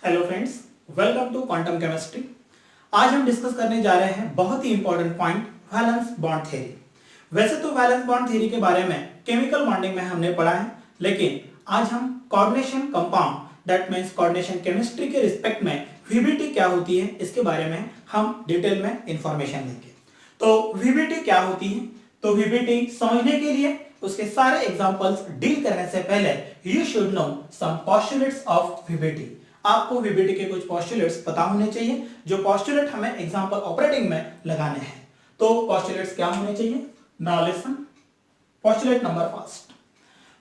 Hello friends, welcome to quantum chemistry. आज हम discuss करने जा रहे हैं बहुत ही important point, valence bond theory. वैसे तो वैलेंस बॉन्ड थ्योरी के बारे में केमिकल बॉन्डिंग में हमने पढ़ा है, लेकिन आज हम coordination compound that means coordination chemistry के रिस्पेक्ट में वीबीटी क्या होती है इसके बारे में हम डिटेल में इंफॉर्मेशन लेंगे। तो वीबीटी क्या होती है, तो वीबीटी समझने के लिए उसके सारे एग्जांपल्स डील करने से पहले you should know some postulates of VBT. आपको वीबीटी के कुछ पोस्टुलेट्स पता होने चाहिए, जो पोस्टुलेट हमें एग्जांपल ऑपरेटिंग में लगाने हैं। तो पोस्टुलेट्स क्या होने चाहिए? Now listen, postulate number first,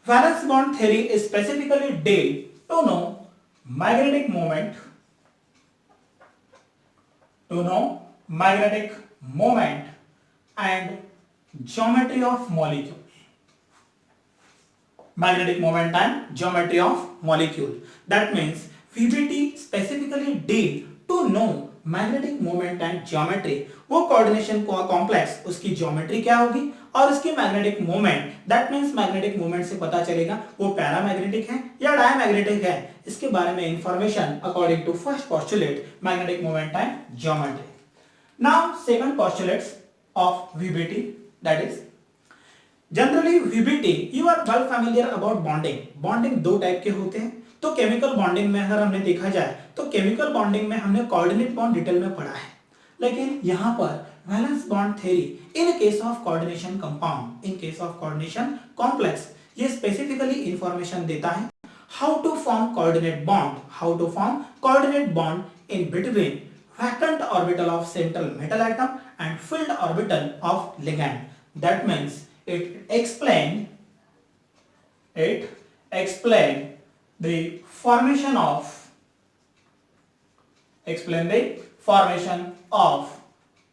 valence bond theory is specifically deal to know magnetic moment and geometry of molecule. Magnetic moment and geometry of molecule. That means VBT specifically deal to know magnetic moment and geometry. वो coordination complex उसकी geometry क्या होगी और उसकी magnetic moment, that means magnetic moment से पता चलेगा वो पैरामैग्नेटिक है या डायमैग्नेटिक है, इसके बारे में information according to first postulate magnetic moment and geometry. Now second postulates of VBT, that is generally VBT you are well familiar about bonding. Bonding दो टाइप के होते हैं। तो केमिकल बॉन्डिंग में अगर हमने देखा जाए तो केमिकल बॉन्डिंग में हमने कोऑर्डिनेट बॉन्ड डिटेल में पढ़ा है, लेकिन यहां पर valence bond theory in case of coordination compound, in case of coordination complex, ये स्पेसिफिकली इंफॉर्मेशन देता है how to form coordinate bond in between vacant orbital of central metal atom and filled orbital of ligand. That means it explain the formation of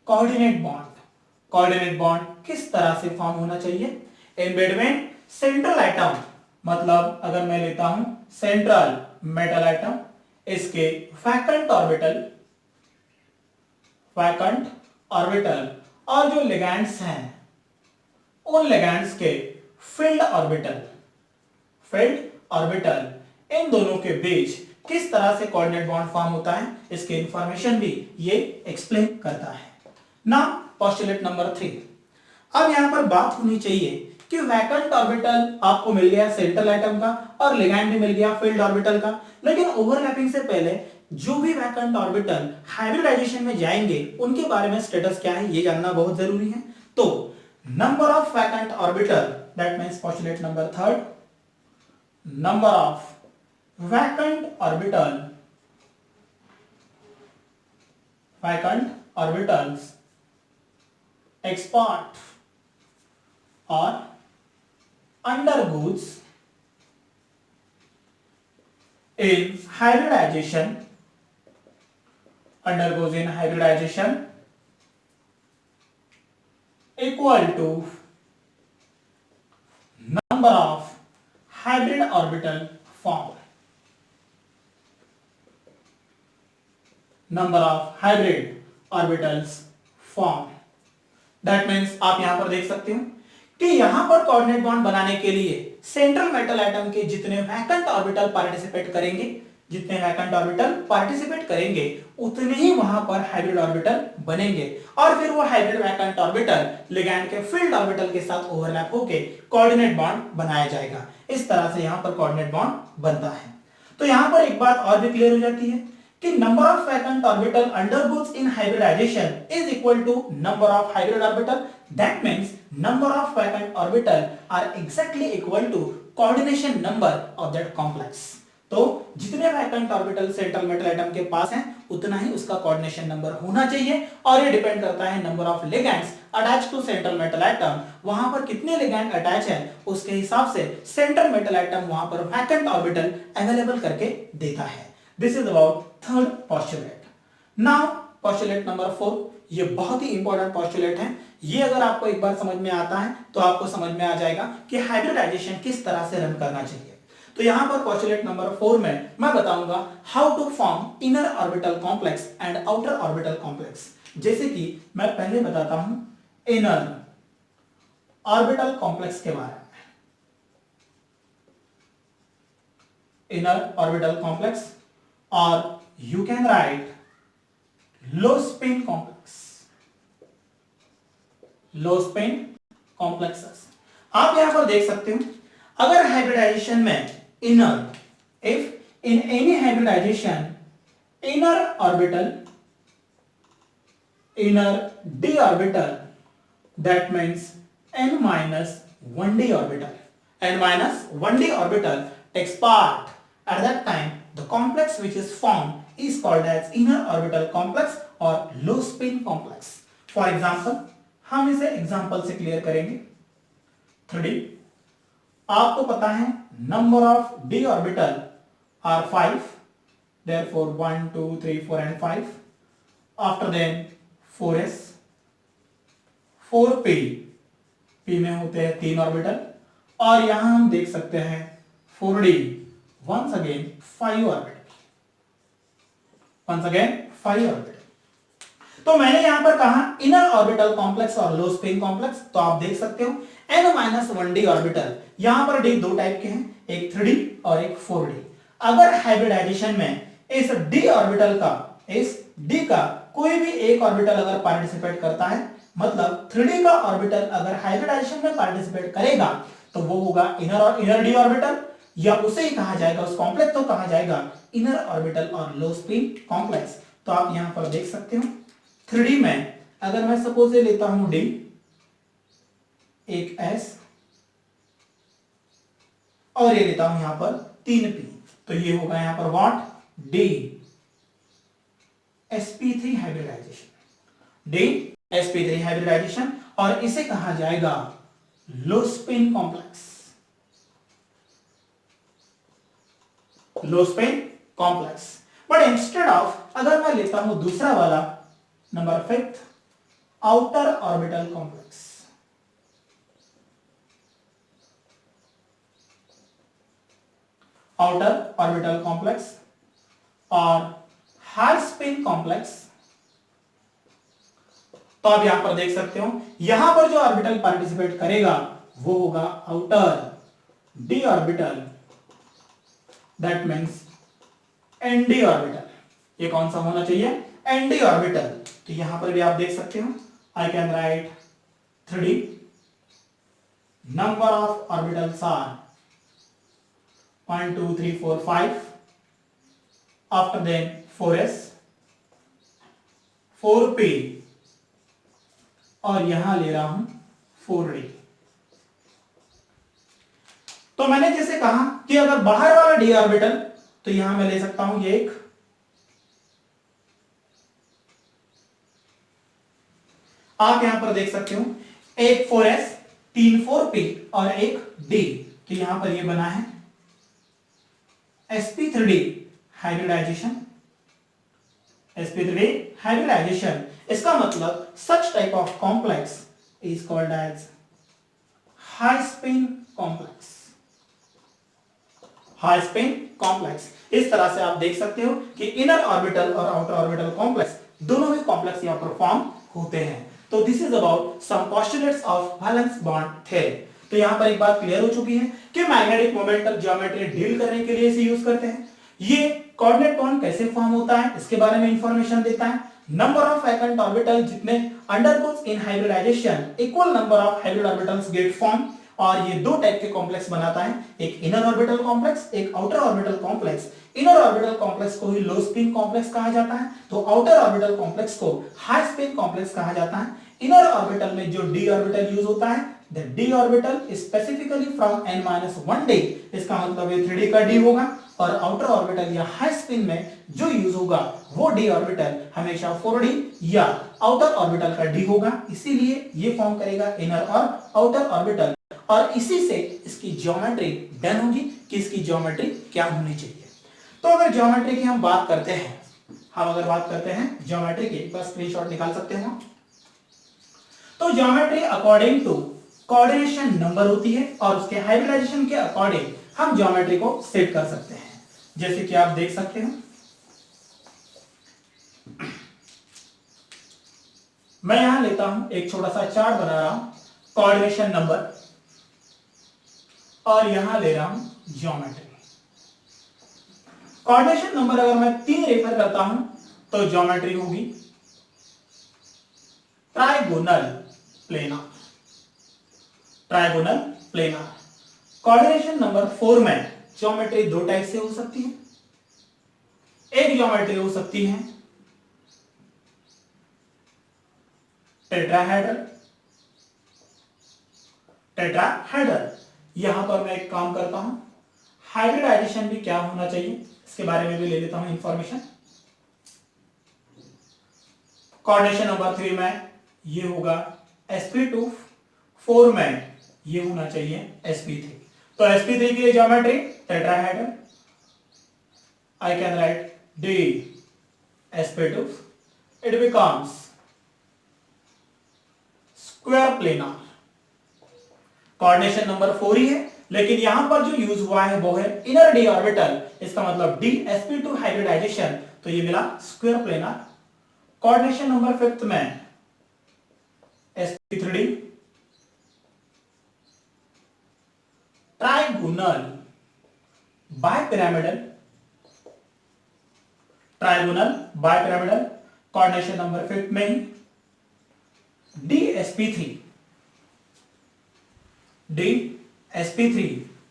coordinate bond. coordinate bond किस तरह से form होना चाहिए? in between central atom, मतलब अगर मैं लेता हूं central metal atom, इसके vacant orbital और जो लिगैंड्स हैं उन लिगैंड्स के फील्ड ऑर्बिटल, इन दोनों के बीच किस तरह से कोऑर्डिनेट बॉन्ड फॉर्म होता है, इसके इंफॉर्मेशन भी ये एक्सप्लेन करता है। Now postulate number 3। अब यहां पर बात होनी चाहिए कि वैकेंट ऑर्बिटल आपको मिल गया सेंट्रल एटम का और लिगैंड भी मिल गया फील्ड ऑर्बिटल का, लेकिन ओवरलैपिंग से पहले जो भी वैकेंट ऑर्बिटल हाइब्रिडाइजेशन में जाएंगे उनके बारे में स्टेटस क्या है ये जानना बहुत जरूरी है। तो number of vacant orbital, that means postulate number 3, number of vacant orbitals expert और undergoes in hybridization equal to number of hybrid orbital formed. Number of hybrid orbitals formed. That means आप यहां पर देख सकते हो कि यहां पर कोऑर्डिनेट बॉन्ड बनाने के लिए सेंट्रल मेटल एटम के जितने वैकेंट ऑर्बिटल पार्टिसिपेट करेंगे उतने ही वहां पर हाइब्रिड ऑर्बिटल बनेंगे और फिर वो हाइब्रिड वैकेंट ऑर्बिटल लिगैंड के फील्ड ऑर्बिटल के साथ ओवरलैप होकर कोऑर्डिनेट बॉन्ड बनाया जाएगा। इस तरह से यहां पर कोऑर्डिनेट बॉन्ड बनता है। तो यहां पर एक बात और भी क्लियर हो जाती है कि number of vacant orbital undergoes in hybridization is equal to number of hybrid orbital. That means number of vacant orbital are exactly equal to coordination number of that complex. तो जितने vacant orbital central metal atom के पास हैं उतना ही उसका coordination number होना चाहिए और ये डिपेंड करता है number of ligands attach to central metal atom. वहां पर कितने लिगैंड अटैच है उसके हिसाब से सेंट्रल मेटल एटम वहां पर वैकेंट ऑर्बिटल अवेलेबल करके देता है। This is about third postulate. Now postulate number 4, ये बहुत ही इंपॉर्टेंट पोस्टुलेट है। ये अगर आपको एक बार समझ में आता है तो आपको समझ में आ जाएगा कि हाइब्रिडाइजेशन किस तरह से रन करना चाहिए। तो यहां पर पोस्टुलेट नंबर 4 में मैं बताऊंगा how to form inner orbital complex and outer orbital complex. जैसे कि मैं पहले बताता हूं इनर ऑर्बिटल कॉम्प्लेक्स के बारे में। इनर ऑर्बिटल कॉम्प्लेक्स और you can write low spin complex. Low spin complexes. आप यहां पर देख सकते हो, अगर हाइब्रिडाइजेशन में inner, if in any hybridisation inner orbital, inner d orbital, that means n minus 1d orbital, n minus 1d orbital takes part, at that time the complex which is formed is called as inner orbital complex or low spin complex. For example, हम इसे example से clear करेंगे। 3D, आपको पता है number of d orbital are 5, therefore 1 2 3 4 and 5, after then 4s 4p, p में होते हैं 3 ऑर्बिटल, और यहां हम देख सकते हैं 4d, once again 5 orbital, once again 5 orbital. तो मैंने यहां पर कहा इनर ऑर्बिटल कॉम्प्लेक्स और लो स्पिन कॉम्प्लेक्स, तो आप देख सकते हो n-1d ऑर्बिटल, यहां पर d दो टाइप के हैं, एक 3d और एक 4d। अगर हाइब्रिडाइजेशन में इस d ऑर्बिटल का, इस d का कोई भी एक ऑर्बिटल अगर पार्टिसिपेट करता है, मतलब 3d का ऑर्बिटल अगर हाइब्रिडाइजेशन में पार्टिसिपेट करेगा तो वो होगा इनर d ऑर्बिटल, या उसे ही कहा जाएगा, उस कॉम्प्लेक्स को कहा जाएगा इनर ऑर्बिटल और लो स्पिन कॉम्प्लेक्स। तो आप यहां पर देख सकते हो 3D में अगर मैं सपोज लेता हूं D, एक S, और ये लेता हूं यहां पर 3p, तो ये होगा यहां पर what, D sp3 hybridisation, D sp3 hybridisation, और इसे कहा जाएगा low spin complex, low spin complex. But instead of अगर मैं लेता हूं दूसरा वाला number 5, outer orbital complex, outer orbital complex और हाई स्पिन कॉम्प्लेक्स, तो आप यहां पर देख सकते हो, यहां पर जो ऑर्बिटल पार्टिसिपेट करेगा वो होगा outer d orbital, that means nd orbital. ये कौन सा होना चाहिए, nd ऑर्बिटल। तो यहां पर भी आप देख सकते हो, I can write 3d, number of orbitals are 1 2 3 4 5, after then 4s 4p, और यहां ले रहा हूं 4d। तो मैंने जैसे कहा कि अगर बाहर वाला d ऑर्बिटल, तो यहां मैं ले सकता हूं ये एक, आप यहां पर देख सकते हो एक 4s 3 4p और एक d, तो यहां पर ये बना है sp3d हाइब्रिडाइजेशन, sp3d हाइब्रिडाइजेशन। इसका मतलब such type of complex is called as high spin complex, high spin complex. इस तरह से आप देख सकते हो कि इनर ऑर्बिटल और आउटर ऑर्बिटल कॉम्प्लेक्स दोनों ही कॉम्प्लेक्स यहां पर फॉर्म होते हैं। तो this is about some postulates of valence bond theory. तो यहां पर एक बात क्लियर हो चुकी है कि मैग्नेटिक मोमेंटम ज्योमेट्री डील करने के लिए इसे यूज करते हैं। ये कोऑर्डिनेट बॉन्ड कैसे फॉर्म होता है इसके बारे में इंफॉर्मेशन देता है। नंबर ऑफ वैकेंट ऑर्बिटल जितने undergoes in hybridisation, equal number of hybrid orbitals get form, और ये दो टाइप के कॉम्प्लेक्स बनाता है, एक इनर ऑर्बिटल कॉम्प्लेक्स, एक outer orbital complex. Inner orbital complex को ही लो स्पिन कॉम्प्लेक्स कहा जाता है, तो आउटर ऑर्बिटल कॉम्प्लेक्स को हाई स्पिन कॉम्प्लेक्स कहा जाता है। इनर ऑर्बिटल में जो d ऑर्बिटल यूज होता है, the d orbital specifically from n-1d, इसका मतलब ये 3d का d होगा, और आउटर ऑर्बिटल या हाई स्पिन में जो यूज होगा वो d ऑर्बिटल हमेशा 4d या आउटर ऑर्बिटल का d होगा, इसीलिए ये फॉर्म करेगा इनर और आउटर ऑर्बिटल, और इसी से इसकी ज्योमेट्री डन होगी कि इसकी ज्योमेट्री क्या होनी चाहिए। तो अगर ज्योमेट्री की हम बात करते हैं, ज्योमेट्री की, बस स्क्रीनशॉट निकाल सकते हैं। तो geometry according to coordination number होती है, और उसके हाइब्रिडाइजेशन के अकॉर्डिंग हम ज्योमेट्री को सेट कर सकते हैं। जैसे कि आप देख सकते हो, मैं यहां लेता हूं एक छोटा सा चार्ट बना रहा हूं, कोऑर्डिनेशन नंबर, और यहां ले रहा हूं ज्योमेट्री। कोऑर्डिनेशन नंबर अगर मैं 3 रेफर करता हूं तो ज्योमेट्री होगी trigonal planar. Trigonal planar. Coordination number 4 में ज्योमेट्री दो टाइप से हो सकती है। एक ज्योमेट्री हो सकती है टेट्राहेड्रल। टेट्राहेड्रल। यहां पर मैं एक काम करता हूं, हाइब्रिडाइजेशन भी क्या होना चाहिए इसके बारे में भी ले लेता हूं इंफॉर्मेशन। कोऑर्डिनेशन नंबर 3 में ये होगा sp2, 4 में ये होना चाहिए sp3। तो sp3 की geometry tetrahedral. I can write D sp2, it becomes square planar. Coordination number 4 ही है, लेकिन यहां पर जो यूज हुआ है वो है इनर डी ऑर्बिटल। इसका मतलब d sp2 हाइब्रिडाइजेशन, तो ये मिला स्क्वायर प्लेनर। कोऑर्डिनेशन नंबर 5 में sp3d trigonal bipyramidal. Trigonal bipyramidal. Coordination number 5 में ही dsp3। dsp3,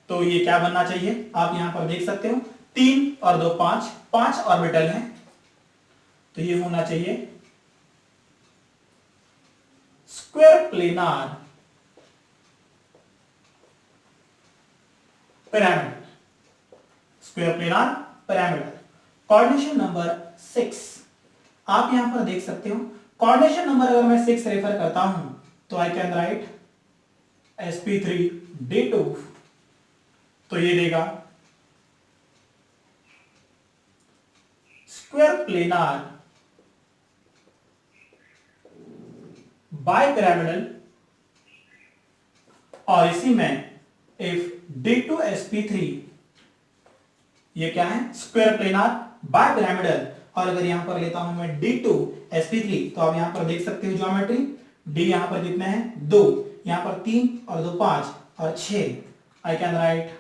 तो ये क्या बनना चाहिए आप यहां पर देख सकते हो, 3 और 2 5, 5 ऑर्बिटल हैं, तो ये होना चाहिए square planar pyramid. Square planar pyramid. Coordination number 6 आप यहां पर देख सकते हो। कोऑर्डिनेशन नंबर अगर मैं 6 रेफर करता हूं तो आई कैन राइट sp3d2, तो ये देगा स्क्वायर प्लेनर बाइपिरामिडल। और इसी में इफ d2sp3, ये क्या है स्क्वायर प्लेनर बाइपिरामिडल। और अगर यहां पर लेता हूं मैं d2sp3, तो आप यहां पर देख सकते हो ज्योमेट्री d यहां पर कितने हैं 2, यहां पर 3 और 2 5 और 6। आई कैन राइट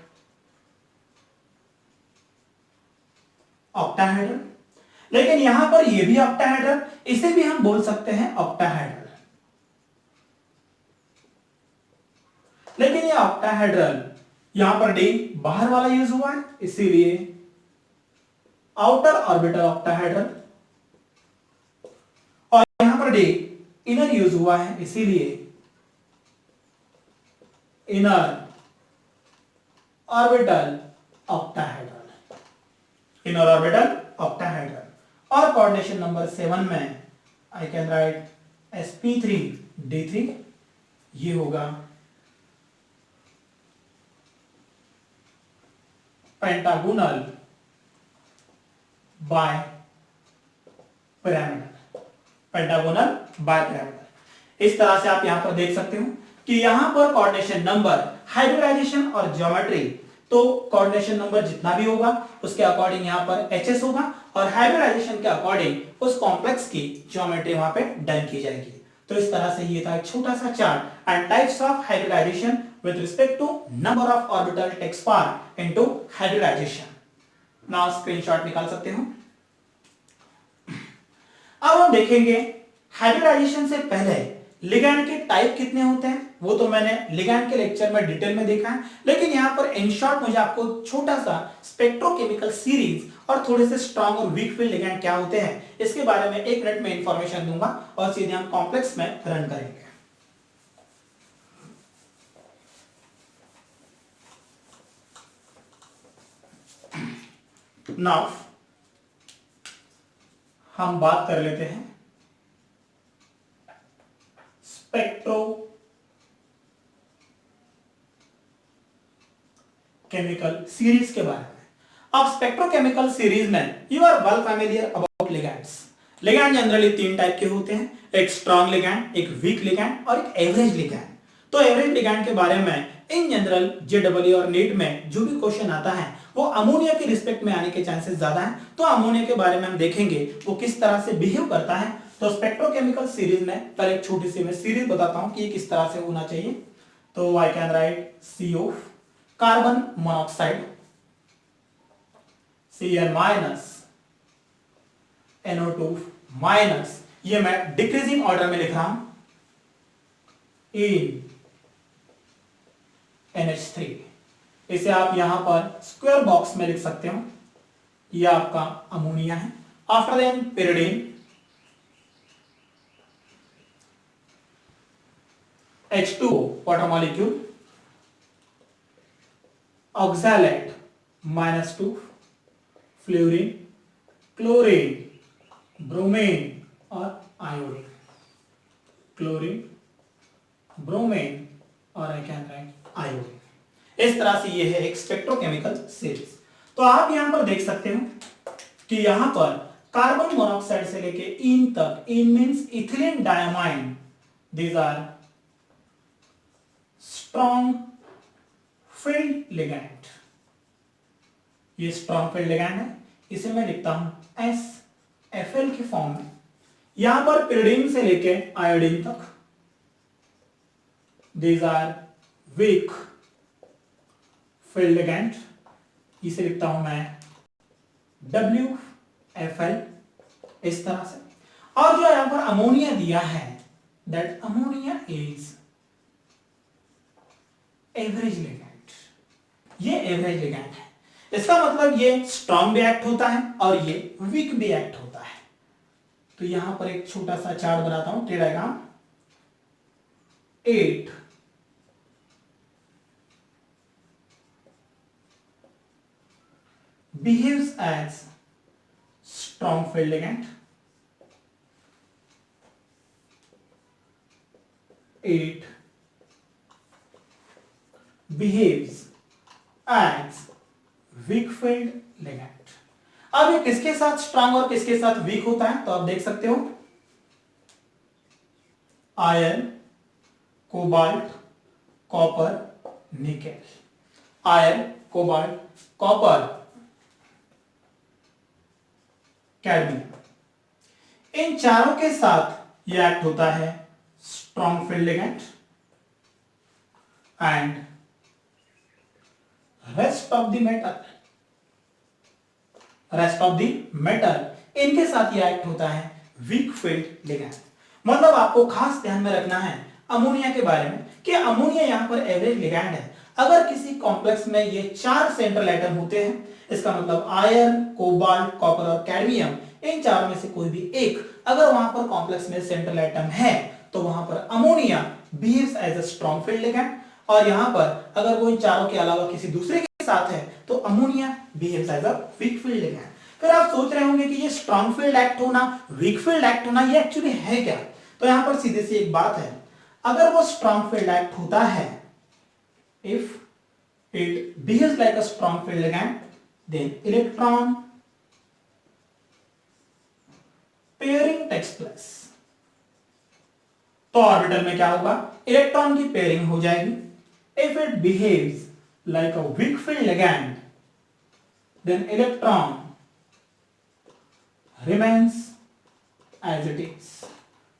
ऑक्टाहेड्रल। लेकिन यहां पर ये भी ऑक्टाहेड्रल, इसे भी हम बोल सकते हैं ऑक्टाहेड्रल। लेकिन ये ऑक्टाहेड्रल यहां पर d बाहर वाला यूज हुआ है, इसीलिए आउटर ऑर्बिटल ऑक्टाहेड्रल। और यहां पर d इनर यूज हुआ है, इसीलिए inner orbital octahedral. Inner orbital octahedral. और कोऑर्डिनेशन नंबर 7 में आई कैन राइट sp3d3, ये होगा pentagonal bipyramidal. Pentagonal bipyramidal. इस तरह से आप यहां पर देख सकते हो कि यहां पर कोऑर्डिनेशन नंबर, हाइब्रिडाइजेशन और ज्योमेट्री, तो कोऑर्डिनेशन नंबर जितना भी होगा उसके अकॉर्डिंग यहां पर एचएस होगा, और हाइब्रिडाइजेशन के अकॉर्डिंग उस कॉम्प्लेक्स की ज्योमेट्री वहां पे डन की जाएगी। तो इस तरह से ये था एक छोटा सा chart and types of hybridisation with respect to number of orbital takes part into hybridization. Now screenshot निकाल सकते हो। अब हम देखेंगे हाइब्रिडाइजेशन से पहले लिगैंड के टाइप कितने होते हैं, वो तो मैंने लिगैंड के लेक्चर में डिटेल में देखा है, लेकिन यहां पर इन शॉर्ट मुझे आपको छोटा सा स्पेक्ट्रोकेमिकल सीरीज और थोड़े से स्ट्रॉन्ग और वीक फील्ड लिगैंड क्या होते हैं इसके बारे में 1 मिनट में इंफॉर्मेशन दूंगा और सीधे हम कॉम्प्लेक्स में रन करेंगे। नाउ हम बात कर लेते हैं स्पेक्ट्रोकेमिकल सीरीज के बारे में। अब स्पेक्ट्रोकेमिकल सीरीज में you are well familiar about ligands. Ligand generally 3 type के होते हैं, एक स्ट्रॉन्ग लिगैंड, एक वीक लिगैंड और एक एवरेज लिगैंड। तो एवरेज लिगैंड के बारे में इन जनरल जेडब्ल्यू और नीट में जो भी क्वेश्चन आता है वो अमोनिया के रिस्पेक्ट में आने के चांसेस ज्यादा हैं, तो अमोनिया के बारे में हम देखेंगे वो किस तरह से बिहेव करता है। तो स्पेक्ट्रोकेमिकल सीरीज में पहले एक छोटी सी मैं सीरीज बताता हूं कि ये किस तरह से होना चाहिए। तो आई can right CO carbon monoxide, Cl minus NO2 minus, ये मैं डिक्रीजिंग ऑर्डर में लिख रहा हूं, इन NH3। इसे आप यहां पर स्क्वायर बॉक्स में लिख सकते हो, ये आपका अमोनिया है। After then pyridine H2O water molecule, oxalate -2, fluorine, chlorine, bromine और आयोडीन, क्लोरीन, ब्रोमीन और आई कैन राइट आयोडीन। इस तरह से ये है एक स्पेक्ट्रोकेमिकल सीरीज। तो आप यहां पर देख सकते हो कि यहां पर कार्बन मोनोऑक्साइड से लेके इन तक, en means ethylene diamine, these are strong field ligand. ये स्ट्रॉन्ग फील्ड लिगैंड है, इसे मैं लिखता हूं SFL के फॉर्म में। यहां पर pyridine से लेके आयोडीन तक, these are weak field ligand, इसे लिखता हूं मैं WFL, इस तरह से। और जो यहां पर अमोनिया दिया है, that ammonia is average ligand, ये एवरेज लिगैंड है। इसका मतलब ये स्ट्रॉन्ग भी एक्ट होता है और ये वीक भी एक्ट होता है। तो यहां पर एक छोटा सा चार्ट बनाता हूं, diagram 8 behaves as strong field ligand, 8 behaves as weak field ligand। अब ये किसके साथ स्ट्रांग और किसके साथ वीक होता है, तो आप देख सकते हो iron, cobalt, copper, nickel. Iron, cobalt, copper, cadmium, इन चारों के साथ यह एक्ट होता है strong field ligand, and rest of the metal इनके साथ यह एक्ट होता है वीक फील्ड लिगैंड। मतलब आपको खास ध्यान में रखना है अमोनिया के बारे में कि अमोनिया यहां पर एवरेज लिगैंड है। अगर किसी कॉम्प्लेक्स में ये 4 सेंट्रल एटम होते हैं, इसका मतलब आयरन, कोबाल्ट, कॉपर और कैडमियम, इन चारों में से कोई भी एक अगर वहां पर कॉम्प्लेक्स में सेंट्रल एटम है, तो वहां पर ammonia behaves as a strong field ligand. और यहां पर अगर वो इन चारों के अलावा किसी दूसरे के साथ है, तो ammonia behaves as a weak field ligand. फिर आप सोच रहे होंगे कि ये स्ट्रॉन्ग फील्ड एक्ट होना, वीक फील्ड एक्ट होना, ये एक्चुअली है क्या? तो यहां पर सीधे सी एक बात है, अगर वो स्ट्रॉन्ग फील्ड एक्ट होता है, if it behaves like a strong field ligand, then electron pairing takes place। तो ऑर्बिटल में क्या होगा, इलेक्ट्रॉन की पेयरिंग हो जाएगी। If it behaves like a weak field ligand, then electron remains as it is.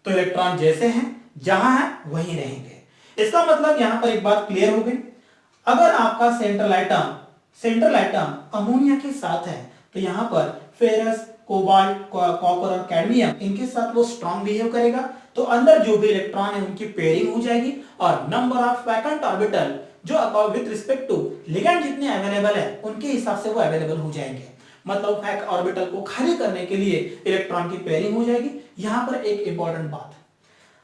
तो इलेक्ट्रॉन जैसे हैं, जहां है वहीं रहेंगे। इसका मतलब यहां पर एक बात क्लियर हो गई, अगर आपका सेंट्रल एटम अमोनिया के साथ है, तो यहां पर फेरस, कोबाल्ट, कॉपर और कैडमियम, इनके साथ वो स्ट्रॉन्ग बिहेव करेगा। तो अंदर जो भी इलेक्ट्रॉन है उनकी पेयरिंग हो जाएगी, और नंबर ऑफ वैकेंट ऑर्बिटल जो विद रिस्पेक्ट टू लिगैंड जितने अवेलेबल है उनके हिसाब से वो अवेलेबल हो जाएंगे। मतलब वैक ऑर्बिटल को खाली करने के लिए इलेक्ट्रॉन की पेयरिंग हो जाएगी। यहां पर एक इंपॉर्टेंट बात,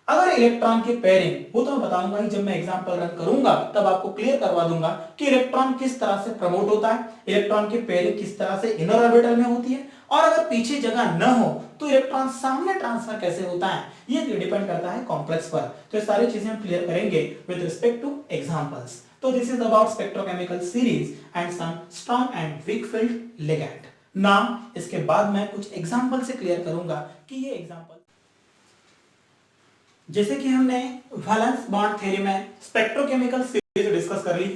अगर इलेक्ट्रॉन की पेयरिंग, वो तो मैं बताऊंगा ही, जब मैं एग्जांपल रन करूंगा तब आपको क्लियर करवा दूंगा कि इलेक्ट्रॉन किस तरह से प्रमोट होता है, इलेक्ट्रॉन की पेयरिंग किस तरह से इनर ऑर्बिटल में होती है, और अगर पीछे जगह न हो तो इलेक्ट्रॉन सामने ट्रांसफर कैसे होता है, ये डिपेंड करता है कॉम्प्लेक्स पर। तो ये सारी चीजें हम क्लियर करेंगे विद रिस्पेक्ट टू एग्जांपल्स। तो this is about spectrochemical series and some strong and weak field ligand. Now इसके बाद मैं कुछ एग्जांपल से क्लियर करूंगा कि ये एग्जांपल, जैसे कि हमने वैलेंस बॉन्ड थ्योरी में स्पेक्ट्रोकेमिकल सीरीज डिस्कस कर ली,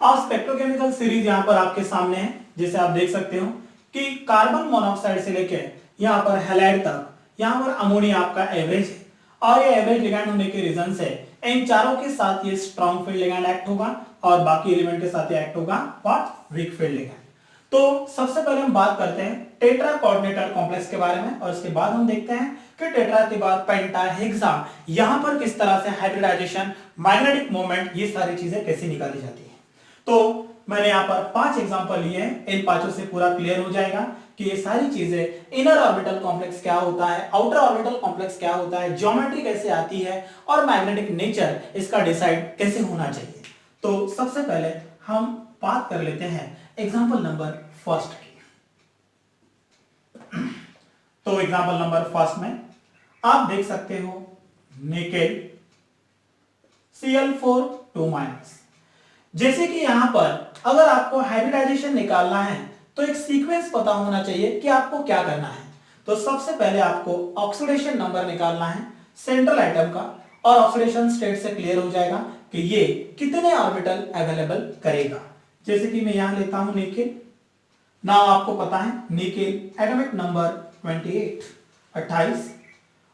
और स्पेक्ट्रोकेमिकल सीरीज यहां पर आपके सामने है। जैसे आप देख सकते हो कि कार्बन मोनोऑक्साइड से लेके यहां पर हैलाइड तक, यहां पर अमोनिया आपका एवरेज है, और ये एवरेज लिगैंड होने के रीजन से इन चारों के साथ ये स्ट्रॉन्ग फील्ड लिगैंड एक्ट होगा, और बाकी एलिमेंट के साथ ये एक्ट होगा व्हाट, वीक फील्ड लिगैंड। तो सबसे पहले हम बात करते हैं टेट्रा कोऑर्डिनेटर कॉम्प्लेक्स के बारे में और उसके बाद हम देखते हैं कि टेट्रा के बाद पेंटा, हेक्सा, यहां पर किस तरह से हाइब्रिडाइजेशन, मैग्नेटिक मोमेंट, ये सारी चीजें कैसे निकाली जाती है। तो मैंने यहां पर 5 एग्जांपल लिए हैं, इन पांचों से पूरा क्लियर हो जाएगा कि ये सारी चीजें, इनर ऑर्बिटल कॉम्प्लेक्स क्या होता है, आउटर ऑर्बिटल कॉम्प्लेक्स क्या होता है, ज्योमेट्री कैसे आती है और मैग्नेटिक नेचर इसका डिसाइड कैसे होना चाहिए। तो सबसे पहले हम बात कर लेते हैं एग्जांपल नंबर फर्स्ट की। तो एग्जांपल नंबर फर्स्ट में आप देख सकते हो निकेल Cl4 2-। जैसे कि यहां पर अगर आपको हाइब्रिडाइजेशन निकालना है तो एक सीक्वेंस पता होना चाहिए कि आपको क्या करना है। तो सबसे पहले आपको ऑक्सीडेशन नंबर निकालना है सेंट्रल एटम का, और ऑक्सीडेशन स्टेट से क्लियर हो जाएगा कि ये कितने ऑर्बिटल अवेलेबल करेगा। जैसे कि मैं यहां लेता हूं निकेल, ना आपको पता है निकेल एटॉमिक नंबर 28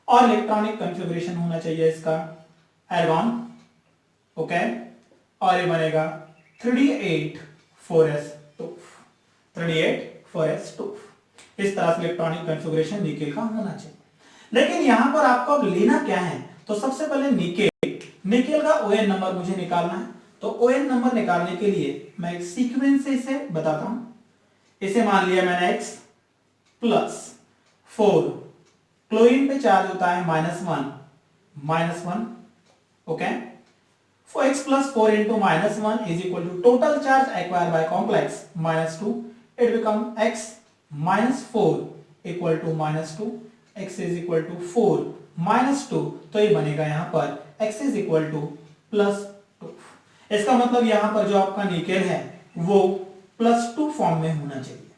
और इलेक्ट्रॉनिक कॉन्फ़िगरेशन होना चाहिए इसका एर्गॉन, ओके, और ये बनेगा 3d8 4s2, 3d8 4s2। इस तरह से इलेक्ट्रॉनिक कॉन्फ़िगरेशन निकेल का होना चाहिए। लेकिन यहां पर आपको अब लेना क्या है, तो सबसे पहले निकेल का ON नंबर मुझे निकालना है। तो ON नंबर निकालने के लिए मैं एक सीक्वेंस से इसे बताता हूं। इसे मान लिया मैंने x +4, क्लोरीन पे चार्ज होता है -1, okay. For x plus 4 into -1 is equal to total charge acquired by complex -2. It become x -4 equal to -2. x is equal to 4 -2, तो ये बनेगा यहाँ पर x is equal to +2। इसका मतलब यहाँ पर जो आपका निकेल है वो +2 फॉर्म में होना चाहिए।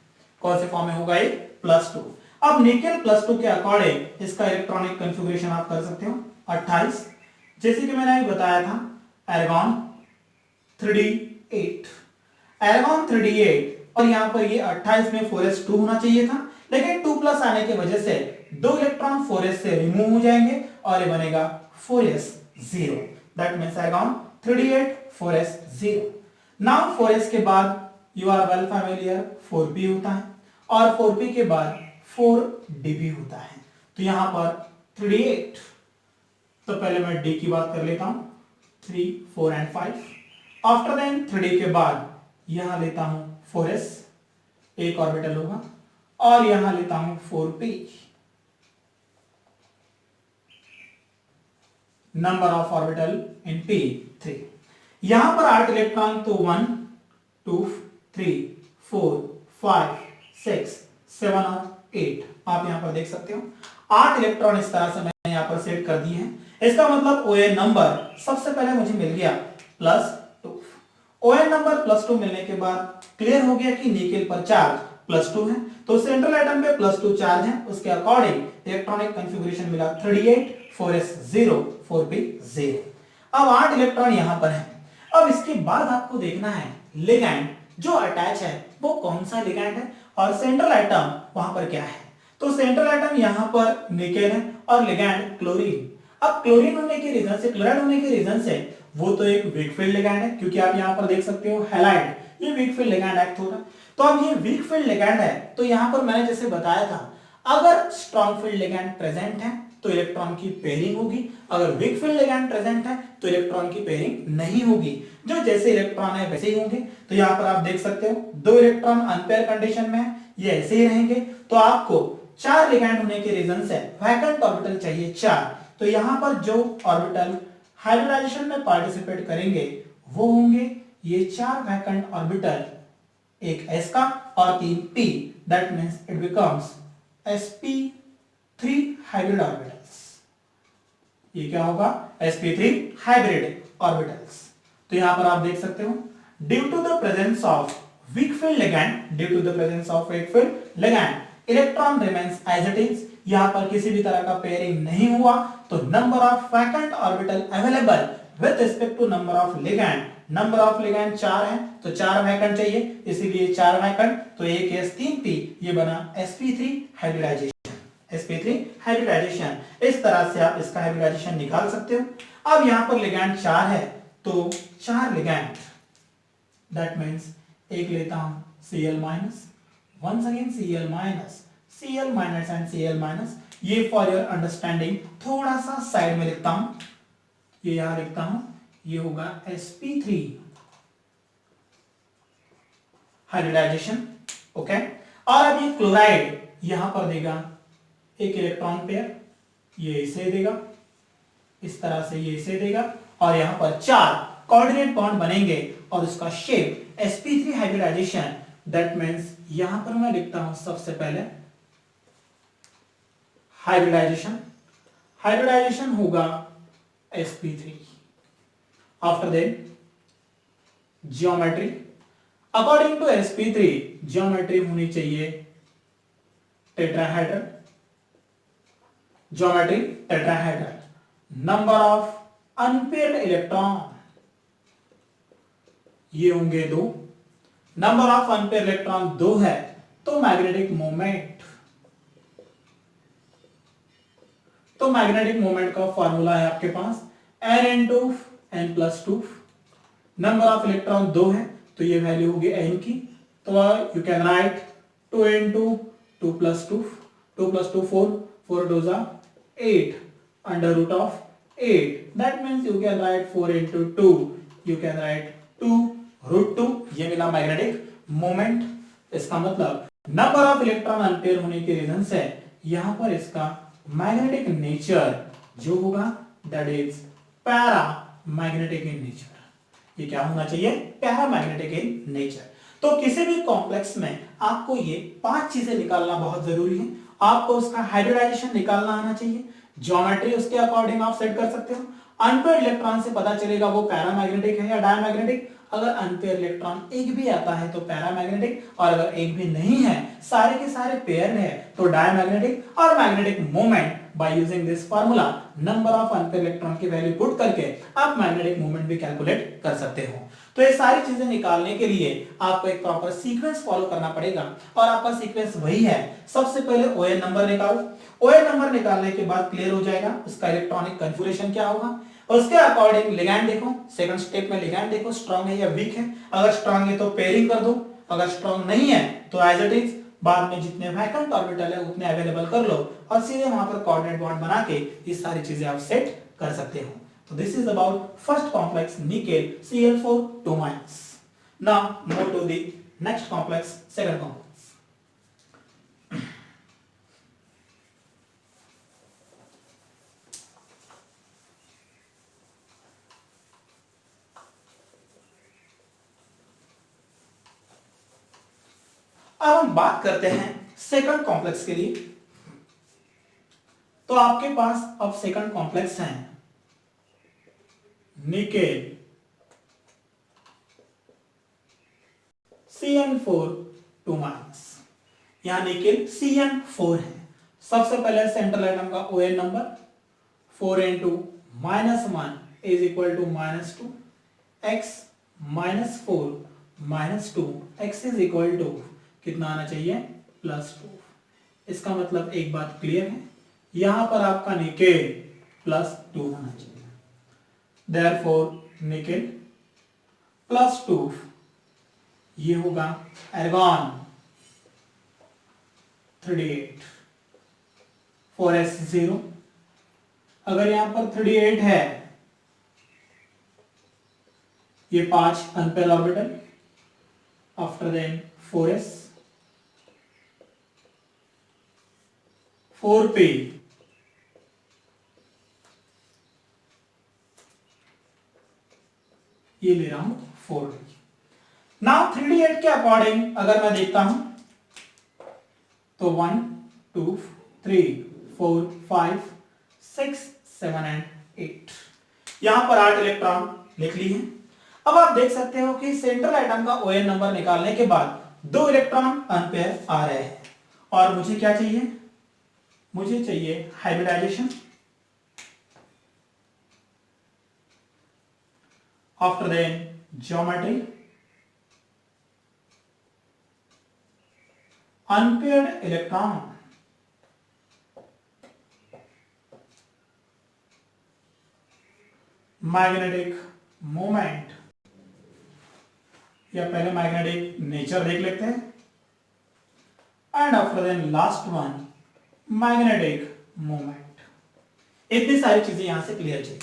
कौन से फॉर्म में होगा ये? +2। अब निकेल +2 के अकॉर्डिंग इसका इलेक्ट्रॉनिक कॉन्फ़िगरेशन आप कर सकते हो 28, जैसे कि मैंने अभी बताया था एर्गॉन 3d8, एर्गॉन 3d8, और यहां पर ये 28 में 4s2 होना चाहिए था, लेकिन 2+ आने की वजह से 2 इलेक्ट्रॉन 4s से रिमूव हो जाएंगे और ये बनेगा 4s0। That means एर्गॉन 3d8 4s0। Now 4s के बाद you are well familiar 4p होता है, और 4p के बाद 4dp होता है। तो यहां पर 3d8, तो पहले मैं d की बात कर लेता हूं 3, 4 एंड 5। आफ्टर देन 3d के बाद यहां लेता हूं 4s, एक ऑर्बिटल होगा, और यहां लेता हूं 4p, number of orbital in p 3। यहां पर 8 इलेक्ट्रॉन, तो 1 2 3 4 5 6 7 और 8 आप यहां पर देख सकते हो 8 इलेक्ट्रॉन इस तरह से मैंने यहां पर सेट कर दिए हैं। इसका मतलब ON नंबर सबसे पहले मुझे मिल गया +2। ON नंबर +2 मिलने के बाद क्लियर हो गया कि निकेल पर चार्ज +2 है, तो सेंट्रल एटम पे +2 चार्ज है, उसके अकॉर्डिंग इलेक्ट्रॉनिक कॉन्फ़िगरेशन मिला 3d8 4s0 4p0। अब 8 इलेक्ट्रॉन यहां पर है। अब इसके बाद आपको देखना है लिगैंड जो अटैच है वो कौन सा लिगैंड है, और सेंट्रल एटम वहां पर क्या है। तो सेंट्रल एटम यहां पर निकेल है और लिगैंड क्लोरीन। अब क्लोरीन होने के रीजन से, क्लोराइड होने के रीजन से वो तो एक वीक फील्ड लिगैंड है, क्योंकि आप यहां पर देख सकते हो हैलाइड, ये वीक फील्ड लिगैंड एक्ट हो रहा है। तो अब ये वीक फील्ड लिगैंड है, तो यहां पर मैंने जैसे बताया था अगर स्ट्रॉन्ग फील्ड लिगैंड प्रेजेंट है तो इलेक्ट्रॉन की पेयरिंग होगी, अगर वीक फील्ड लिगैंड प्रेजेंट है तो इलेक्ट्रॉन की पेयरिंग नहीं होगी। जो जैसे इलेक्ट्रॉन है वैसे ही होंगे। तो यहां पर आप देख सकते हो 2 इलेक्ट्रॉन अनपेयर कंडीशन में है, ये ऐसे ही रहेंगे। तो आपको 4 लिगैंड होने के रीजन से वैकेंट ऑर्बिटल चाहिए 4। तो यहां पर जो ऑर्बिटल हाइब्रिडाइजेशन में पार्टिसिपेट करेंगे वो होंगे ये 4 वैकेंट ऑर्बिटल, एक s का और 3 p, that means it becomes sp3 hybrid orbitals. ये क्या होगा? sp3 hybrid orbitals. तो यहां पर आप देख सकते हो due to the presence of weak field ligand, due to the presence of weak field ligand electron remains as it is. यहां पर किसी भी तरह का पेयरिंग नहीं हुआ, तो number of vacant orbital available with respect to number of ligand, number of ligand 4 है तो 4 वैकेंट चाहिए, इसीलिए 4 वैकेंट, तो एक s 3p, ये बना sp3 हाइब्रिडाइजेशन, sp3 हाइब्रिडाइजेशन। इस तरह से आप इसका हाइब्रिडाइजेशन निकाल सकते हो। अब यहां पर लिगैंड 4 है तो 4 लिगैंड, दैट मींस एक लेता हूं Cl minus, once again Cl minus, Cl minus and Cl minus. ये फॉर योर अंडरस्टैंडिंग थोड़ा सा साइड में लिखता हूं, ये यहां लिखता हूं, ये होगा sp3 हाइब्रिडाइजेशन, ओके। और अब ये क्लोराइड यहां पर देगा एक इलेक्ट्रॉन पेयर, ये इसे देगा, इस तरह से ये इसे देगा, और यहां पर 4 कोऑर्डिनेट बॉन्ड बनेंगे और उसका shape sp3 hybridisation. That means यहां पर मैं लिखता हूं सबसे पहले हाइब्रिडाइजेशन, हाइब्रिडाइजेशन होगा sp3। After that geometry, according to sp3 geometry होनी चाहिए tetrahedral, geometry tetrahedral. Number of unpaired electron ये होंगे 2, नंबर ऑफ अनपेयर्ड इलेक्ट्रॉन 2 है, तो मैग्नेटिक मोमेंट, तो मैग्नेटिक मोमेंट का फॉर्मूला है आपके पास n into n plus 2। Number of electron 2 है तो ये वैल्यू होगी n की, तो you can write 2 into 2 plus 2, 2 plus 2 4, 4 2 जा 8 under root of 8। That means you can write 4 into 2, you can write 2 root 2। ये मिला मैग्नेटिक मोमेंट। इसका मतलब नंबर ऑफ इलेक्ट्रॉन अनपेयर होने के रीजन से यहां पर इसका मैग्नेटिक नेचर जो होगा that is para magnetic in nature. ये क्या होना चाहिए? Para magnetic in nature. तो किसी भी कॉम्प्लेक्स में आपको ये 5 चीजें निकालना बहुत जरूरी है। आपको उसका हाइब्रिडाइजेशन निकालना आना चाहिए, ज्योमेट्री उसके अकॉर्डिंग आप सेट कर सकते हो, अनपेयर्ड इलेक्ट्रॉन से पता चलेगा वो पैरामैग्नेटिक है या डायमैग्नेटिक। अगर अनपेयर इलेक्ट्रॉन एक भी आता है तो पैरामैग्नेटिक, और अगर एक भी नहीं है, सारे के सारे पेयर है, तो डायमैग्नेटिक। और magnetic moment by using this formula, number of unpair electron की वैल्यू पुट करके आप मैग्नेटिक मोमेंट भी कैलकुलेट कर सकते हो। तो ये सारी चीजें निकालने के लिए आपको एक प्रॉपर सीक्वेंस फॉलो करना पड़ेगा, और आपका सीक्वेंस वही है। सबसे पहले ओएन नंबर निकालो, ओएन नंबर निकालने के बाद क्लियर हो जाएगा उसका इलेक्ट्रॉनिक कन्फिगरेशन क्या होगा। उसके अकॉर्डिंग लिगैंड देखो, सेकंड स्टेप में लिगैंड देखो स्ट्रांग है या वीक है। अगर स्ट्रांग है तो पेयरिंग कर दो, अगर स्ट्रांग नहीं है तो एज इट इज बाद में जितने वैकेंट ऑर्बिटल है उतने अवेलेबल कर लो, और सीधे वहां पर कोऑर्डिनेट बॉन्ड बना के ये सारी चीजें आप सेट कर सकते हो। तो this is about first complex nickel Cl4 2 minus. Now move to the next complex, second complex. अब हम बात करते हैं सेकंड कॉम्प्लेक्स के लिए। तो आपके पास अब सेकंड कॉम्प्लेक्स है निकेल Cn4 2 minus। यहां निकेल Cn4 है। सबसे पहले सेंट्रल एटम का ON number 4 into -1 is equal to -2 x -4 -2 x is equal to कितना आना चाहिए? +2। इसका मतलब एक बात क्लियर है, यहां पर आपका निकेल +2 होना चाहिए। देयरफॉर निकेल +2 ये होगा एर्गॉन 38 4s0। अगर यहां पर 38 है, ये 5 unpair orbital, after then 4s 4 पे ये ले रहा हूं 4। नाउ 3d8 के अकॉर्डिंग अगर मैं देखता हूं तो 1 2 3 4 5 6 7 एंड 8, यहां पर 8 इलेक्ट्रॉन लिख ली है। अब आप देख सकते हो कि सेंट्रल एटम का ON नंबर निकालने के बाद 2 इलेक्ट्रॉन अनपेयर आ रहे हैं, और मुझे क्या चाहिए? मुझे चाहिए hybridization. After then geometry, unpaired electron, magnetic moment, या पहले मैग्नेटिक नेचर देख लेते हैं and after then last one magnetic moment. इतनी सारी चीजें यहां से क्लियर चाहिए।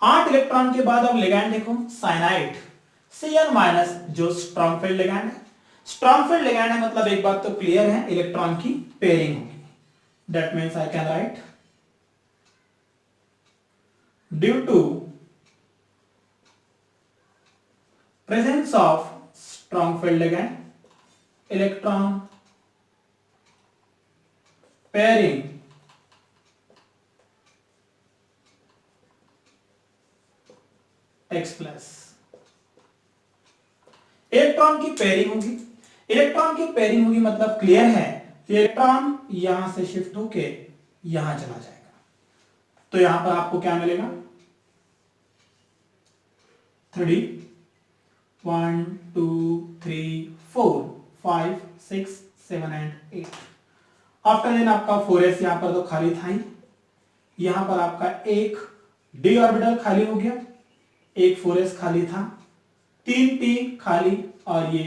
8 इलेक्ट्रॉन के बाद अब लिगैंड देखो साइनाइड Cn- जो स्ट्रॉन्ग फील्ड लिगैंड है, स्ट्रॉन्ग फील्ड लिगैंड है मतलब एक बात तो क्लियर है, इलेक्ट्रॉन की पेयरिंग होगी। That means I can write due to presence of strong field ligand electron pairing X plus. Electron की पेयरिंग होगी, इलेक्ट्रॉन की पेयरिंग होगी मतलब क्लियर है, इलेक्ट्रॉन यहां से शिफ्ट होके यहां चला जाएगा। तो यहां पर आपको क्या मिलेगा 3 1 2 3 4 5 6 7 एंड 8। आफ्टर देन आपका 4s यहां पर तो खाली था ही, यहां पर आपका एक d ऑर्बिटल खाली हो गया, एक 4s खाली था, 3p खाली और ये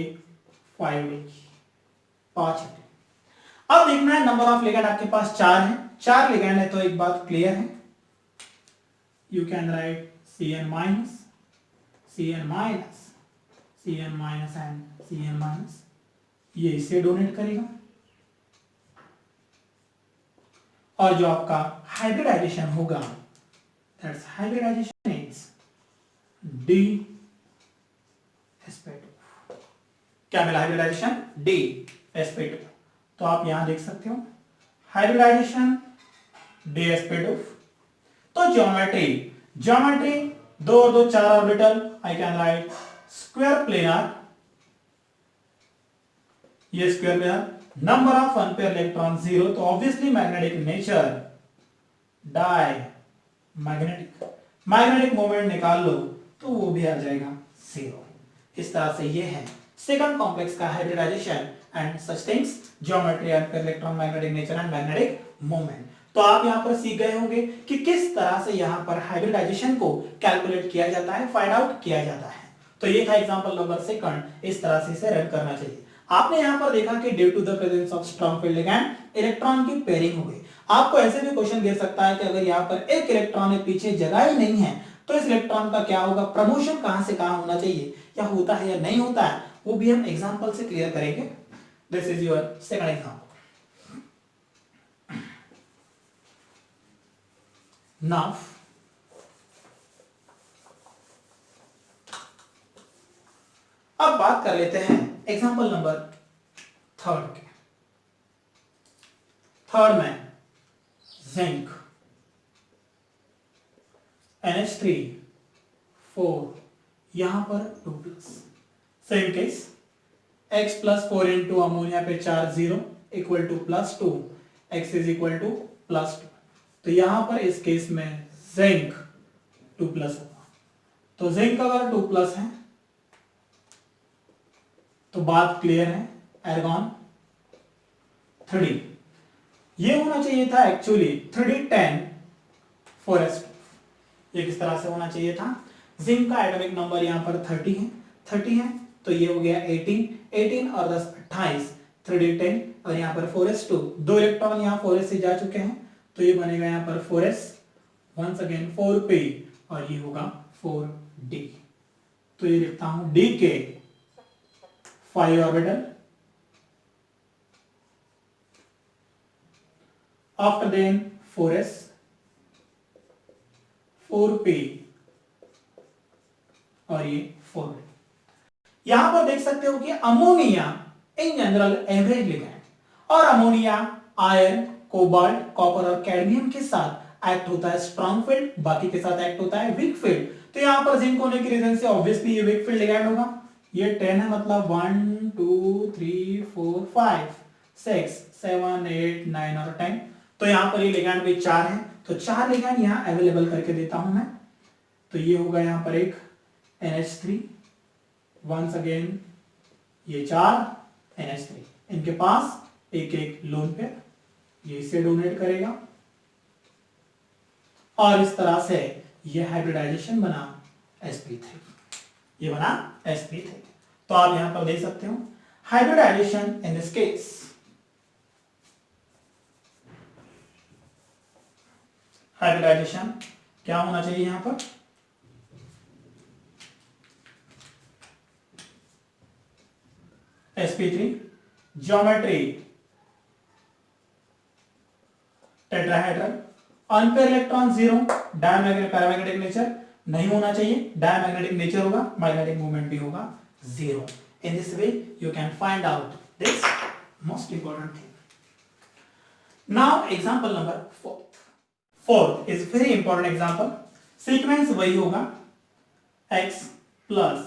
5d 5। अब देखना है नंबर ऑफ लिगैंड आपके पास 4 है, 4 लिगैंड है तो एक बात क्लियर है, you can right Cn minus Cn minus Cn minus and Cn minus, ये इसे डोनेट करेगा और जो आपका हाइब्रिडाइजेशन होगा that's hybridisation is D sp2। क्या मिला हाइब्रिडाइजेशन D sp2। तो आप यहां देख सकते हो हाइब्रिडाइजेशन D sp2। तो ज्योमेट्री ज्योमेट्री 2 और 2 4 orbital, I can write square planar, ये square planar, number of unpair electron 0, तो obviously magnetic nature diamagnetic, magnetic moment निकाल लो तो वो भी आ जाएगा 0। इस तरह से ये है सेकंड कॉम्प्लेक्स का hybridization and such things, geometry, unpaired electron, magnetic nature and magnetic moment. तो आप यहां पर सीख गए होंगे कि किस तरह से यहां पर हाइब्रिडाइजेशन को कैलकुलेट किया जाता है, फाइंड आउट किया जाता है। तो ये था एग्जांपल नंबर सेकंड, इस तरह से इसे रन करना चाहिए। आपने यहां पर देखा कि due to the presence of strong field ligand electron की पेयरिंग हो गई। आपको ऐसे भी क्वेश्चन गिर सकता है कि अगर यहां पर एक इलेक्ट्रॉन है पीछे जगह ही नहीं है तो इस इलेक्ट्रॉन का क्या होगा, प्रमोशन कहां से कहां होना चाहिए, या होता है या नहीं होता है, वो भी हम एग्जांपल से क्लियर करेंगे। This is your second example. Now अब बात कर लेते हैं एग्जांपल नंबर थर्ड के। थर्ड में जिंक NH3 4 यहां पर 2+, same case x plus 4 into ammonia पे charge 0 equal to +2, x is equal to +2। तो यहां पर इस केस में जिंक 2+ होगा। तो जिंक अगर 2+ है तो बात क्लियर है, एर्गॉन 3D, ये होना चाहिए था एक्चुअली 3D10 4s2। ये किस तरह से होना चाहिए था, जिंक का एटॉमिक नंबर यहां पर 30 है, 30 है तो ये हो गया 18 और 10 28, 3D10 और यहां पर 4s2, 2 इलेक्ट्रॉन यहां 4s से जा चुके हैं तो ये बनेगा यहां पर 4s, वंस अगेन 4p और ये होगा 4d। तो ये लिखता हूं d के 5 orbital, after then 4s 4p और ये 4d। यहां पर देख सकते हो कि ammonia in general average ligand और अमोनिया आयरन, कोबाल्ट, कॉपर और कैडमियम के साथ एक्ट होता है स्ट्रॉन्ग फील्ड, बाकी के साथ एक्ट होता है वीक फील्ड। तो यहां पर जिंक होने की रीजन से ऑब्वियसली ये वीक फील्ड लिगैंड होगा। ये 10 है मतलब 1 2 3 4 5 6 7 8 9 और 10। तो यहां पर ये लिगैंड भी 4 है, तो 4 लिगैंड यहां अवेलेबल करके देता हूं मैं। तो ये होगा यहां पर एक NH3, वंस अगेन ये 4 NH3, इनके पास एक एक लोन पेयर, ये इसे डोनेट करेगा और इस तरह से ये हाइब्रिडाइजेशन बना sp3, ये बना sp3। तो आप यहां पर देख सकते हो hybridization in this case, hybridization क्या होना चाहिए यहां पर, sp3 geometry tetrahedral, unpair electron zero, diamagnetic paramagnetic nature नहीं होना चाहिए, डायमैग्नेटिक नेचर होगा, मैग्नेटिक मूवमेंट भी होगा zero. In this way you can find out this most important thing. Now example number 4, 4 is very important example. Sequence वही होगा x plus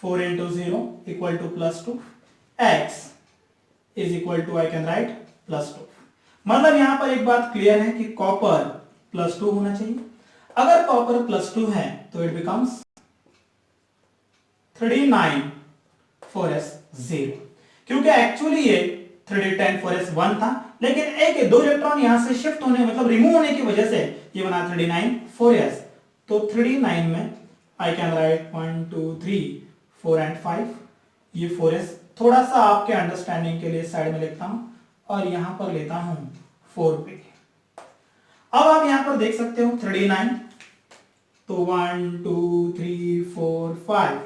4 into 0 equal to plus 2, x is equal to I can write plus 2। मतलब यहां पर एक बात clear है कि copper plus 2 होना चाहिए। अगर कॉपर प्लस 2 है तो इट बिकम्स 3d9 4s0, क्योंकि एक्चुअली ये 3d10 4s1 था, लेकिन एक 2 इलेक्ट्रॉन यहां से शिफ्ट होने मतलब रिमूव होने की वजह से ये बना 3d9 4s। तो 3d9 में आई कैन राइट 1 2 3 4 एंड 5, ये 4s थोड़ा सा आपके अंडरस्टैंडिंग के लिए साइड में लिखता हूं और यहां पर लेता हूं 4p। अब आप यहां पर देख सकते हो 3d9, तो 1 2 3 4 5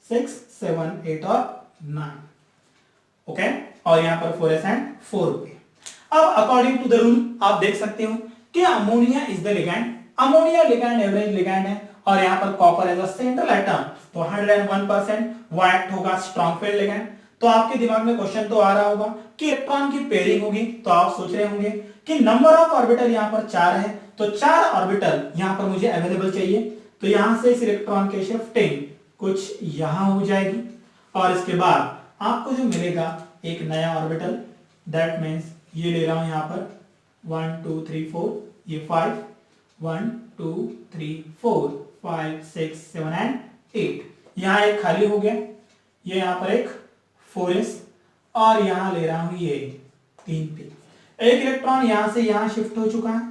6 7 8 और 9, ओके, और यहां पर 4s एंड 4p। अब अकॉर्डिंग टू द रूल आप देख सकते हो कि ammonia is the ligand, ammonia ligand average ligand है, और यहां पर copper as a central atom, तो 101% वो एक्ट होगा स्ट्रॉन्ग फील्ड लिगैंड। तो आपके दिमाग में क्वेश्चन तो आ रहा होगा कि इलेक्ट्रॉन की पेयरिंग होगी, तो आप सोच रहे होंगे कि नंबर ऑफ ऑर्बिटल यहां पर 4 है, तो 4 ऑर्बिटल यहां पर मुझे अवेलेबल चाहिए। तो यहां से इस इलेक्ट्रॉन की शिफ्टिंग कुछ यहां हो जाएगी, और इसके बाद आपको जो मिलेगा एक नया ऑर्बिटल, दैट मीन्स ये ले रहा हूं यहां पर 1 2 3 4, ये 5 1 2 3 4 5 6 7 एंड 8, यहां एक खाली हो गया, ये यहां पर एक 4s, और यहां ले रहा हूं ये 3p। एक इलेक्ट्रॉन यहां से यहां शिफ्ट हो चुका है,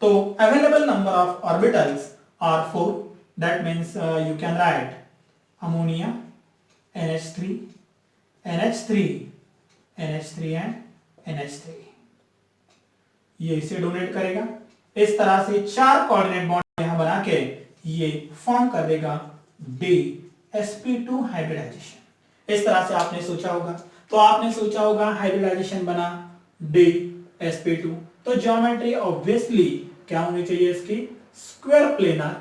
तो available number of orbitals are 4, that means you can write ammonia NH3 NH3 NH3 and NH3, ये इसे डोनेट करेगा। इस तरह से 4 कोऑर्डिनेट बॉन्ड यहां बना के ये फॉर्म कर देगा sp2 हाइब्रिडाइजेशन। इस तरह से आपने सोचा होगा, तो आपने सोचा होगा हाइब्रिडाइजेशन बना sp2, तो ज्योमेट्री ऑब्वियसली क्या होनी चाहिए इसकी, square planar,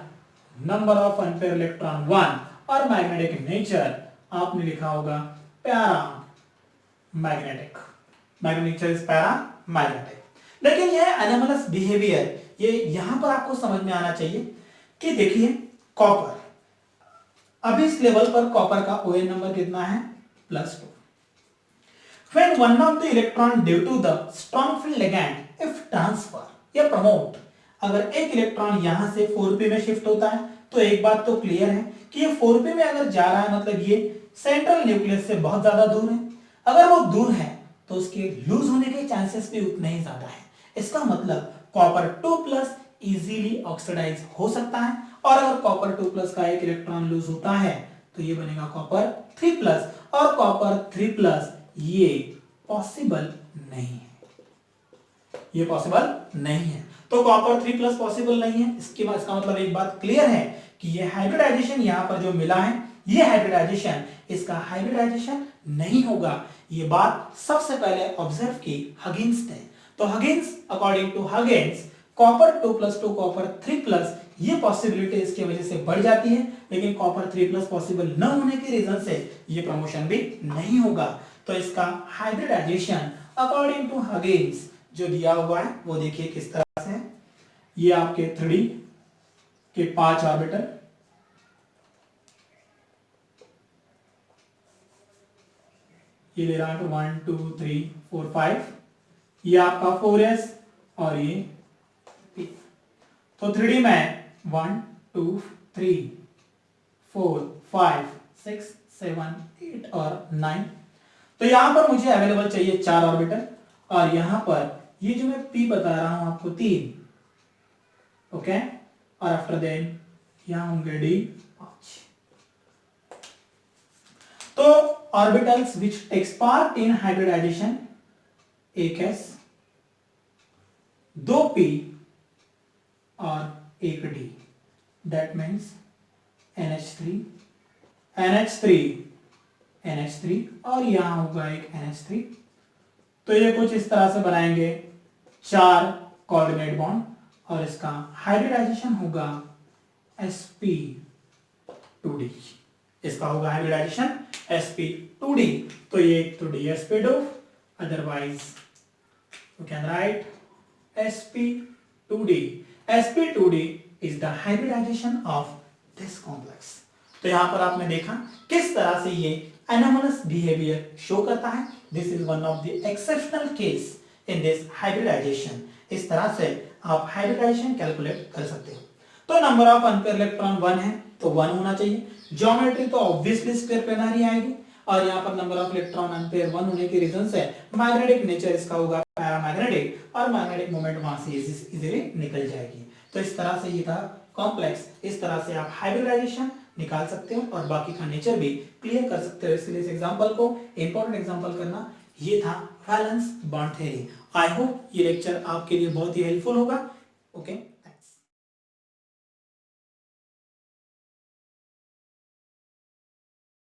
number of unpair electron 1, और मैग्नेटिक नेचर आपने लिखा होगा para magnetic, magnetic nature is para magnetic. लेकिन यह एनोमलस बिहेवियर, ये यहां पर आपको समझ में आना चाहिए कि देखिए कॉपर, अभी इस लेवल पर कॉपर का ON नंबर कितना है, +2। When one of the electron due to the strong field ligand if transfer या promote, अगर एक इलेक्ट्रॉन यहां से 4p में शिफ्ट होता है, तो एक बात तो क्लियर है कि ये 4p में अगर जा रहा है मतलब ये सेंट्रल न्यूक्लियस से बहुत ज्यादा दूर है। अगर वो दूर है तो उसके लूज होने के चांसेस भी उतने ही ज्यादा है। इसका मतलब कॉपर 2+ इजीली ऑक्सीडाइज हो सकता है, और अगर कॉपर 2+ का एक इलेक्ट्रॉन लूज होता है तो ये बनेगा कॉपर 3+, और कॉपर 3+ ये पॉसिबल नहीं है, ये पॉसिबल नहीं है। तो कॉपर 3+ पॉसिबल नहीं है, इसका मतलब एक बात क्लियर है कि ये हाइब्रिडाइजेशन यहां पर जो मिला है, ये हाइब्रिडाइजेशन इसका हाइब्रिडाइजेशन नहीं होगा। ये बात सबसे पहले ऑब्जर्व की हगिंस ने। तो Huggins, according to Huggins, copper 2+ to copper 3+, ये पॉसिबिलिटी इसकी वजह से बढ़ जाती है, लेकिन कॉपर 3+ पॉसिबल न होने के रीजन से ये प्रमोशन भी नहीं होगा। तो इसका हाइब्रिडाइजेशन अकॉर्डिंग टू हगिंस जो दिया हुआ है वो देखिए किस तरह से है। ये आपके 3D के 5 ऑर्बिटल, ये ले रहा है 1 2 3 4 5, ये आपका 4s और ये p। तो 3D में 1 2 3 4 5 6 7 8 और 9, तो यहां पर मुझे अवेलेबल चाहिए 4 ऑर्बिटल, और यहां पर ये जो मैं p बता रहा हूं आपको 3, ओके, और आफ्टर देन यहां होंगे d 5। तो orbitals which takes part in hybridization, एक S, दो P और एक D, that means NH3 NH3 NH3 और यहां होगा एक NH3। तो ये कुछ इस तरह से बनाएंगे 4 कोऑर्डिनेट बॉन्ड और इसका हाइब्रिडाइजेशन होगा sp2d। इसका होगा हाइब्रिडाइजेशन sp2d। तो ये तो dsp2, otherwise you can write sp2d। sp2d is the hybridization of this complex. तो यहां पर आपने देखा किस तरह से ये anomalous behavior शो करता है। This is one of the exceptional case in this hybridization. इस तरह से आप हाइब्रिडाइजेशन कैलकुलेट कर सकते हो। तो नंबर ऑफ अनपेयर इलेक्ट्रॉन 1 है तो 1 होना चाहिए। ज्योमेट्री तो ऑब्वियसली स्क्वायर प्लेनर ही आएगी और यहाँ पर नंबर ऑफ इलेक्ट्रॉन अनपेयर 1 होने के रीजन से मैग्नेटिक नेचर इसका होगा पैरामैग्नेटिक और मैग्नेटिक मोमेंट वहां से इजीली निकल जाएगी। तो इस तरह से ये था कॉम्प्लेक्स। इस तरह से आप हाइब्रिडाइजेशन निकाल सकते हो और बाकी का नेचर भी क्लियर कर सकते हो। इसलिए इस एग्जांपल को इंपॉर्टेंट एग्जांपल करना ये था valence bond theory. I hope ये लेक्चर आपके लिए बहुत ही हेल्पफुल होगा। ओके।